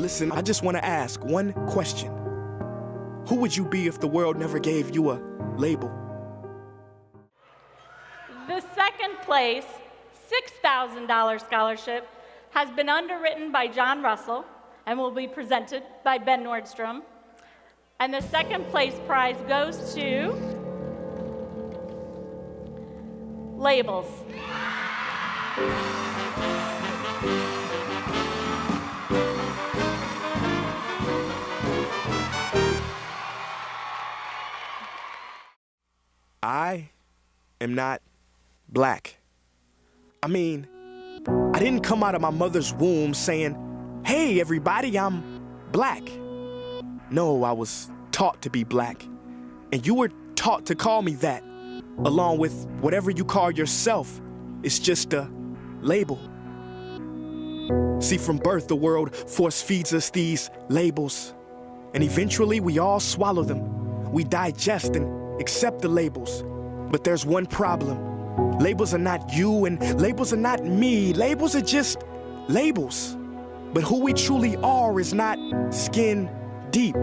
Listen, I just want to ask one question. Who would you be if the world never gave you a label? The second place $6,000 scholarship has been underwritten by John Russell and will be presented by Ben Nordstrom. And the second place prize goes to labels. I am not black. I mean, I didn't come out of my mother's womb saying, "Hey, everybody, I'm black." No, I was taught to be black, and you were taught to call me that, along with whatever you call yourself. It's just a label. See, from birth, the world force feeds us these labels, and eventually we all swallow them. We digest and accept the labels. But there's one problem. Labels are not you, and labels are not me. Labels are just labels. But who we truly are is not skin deep.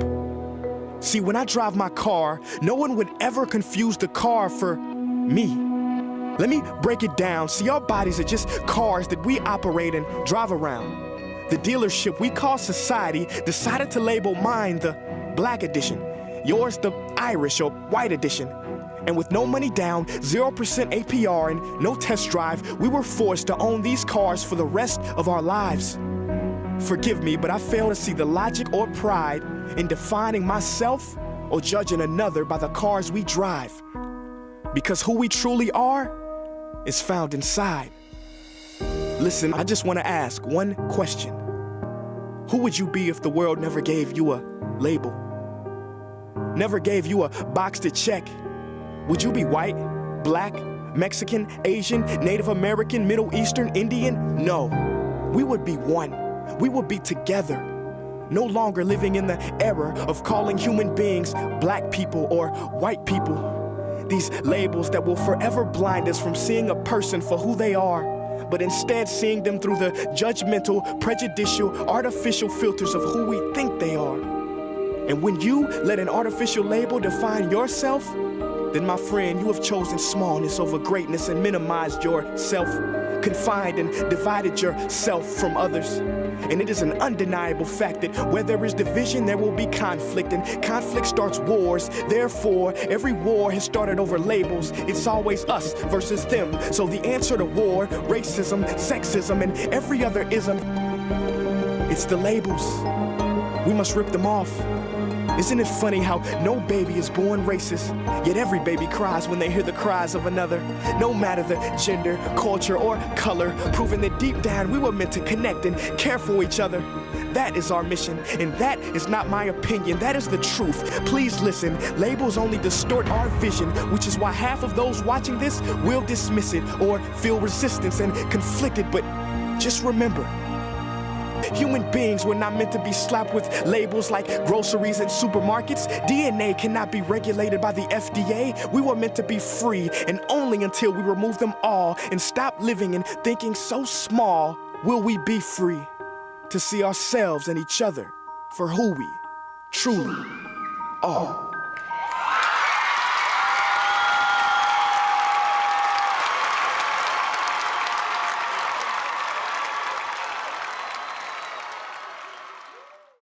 See, when I drive my car, no one would ever confuse the car for me. Let me break it down. See, our bodies are just cars that we operate and drive around. The dealership we call society decided to label mine the black edition, yours the Irish or white edition. And with no money down, 0% APR, and no test drive, we were forced to own these cars for the rest of our lives. Forgive me, but I fail to see the logic or pride in defining myself or judging another by the cars we drive. Because who we truly are is found inside. Listen, I just want to ask one question. Who would you be if the world never gave you a label? Never gave you a box to check? Would you be white, black, Mexican, Asian, Native American, Middle Eastern, Indian? No, we would be one. We would be together. No longer living in the era of calling human beings black people or white people. These labels that will forever blind us from seeing a person for who they are, but instead seeing them through the judgmental, prejudicial, artificial filters of who we think they are. And when you let an artificial label define yourself, then my friend, you have chosen smallness over greatness and minimized yourself, confined and divided yourself from others. And it is an undeniable fact that where there is division, there will be conflict, and conflict starts wars. Therefore, every war has started over labels. It's always us versus them. So the answer to war, racism, sexism, and every other ism, it's the labels. We must rip them off. Isn't it funny how no baby is born racist, yet every baby cries when they hear the cries of another? No matter the gender, culture, or color, proving that deep down we were meant to connect and care for each other. That is our mission, and that is not my opinion. That is the truth. Please listen. Labels only distort our vision, which is why half of those watching this will dismiss it or feel resistance and conflicted. But just remember, human beings were not meant to be slapped with labels like groceries and supermarkets. DNA cannot be regulated by the FDA. We were meant to be free, and only until we remove them all and stop living and thinking so small will we be free to see ourselves and each other for who we truly are.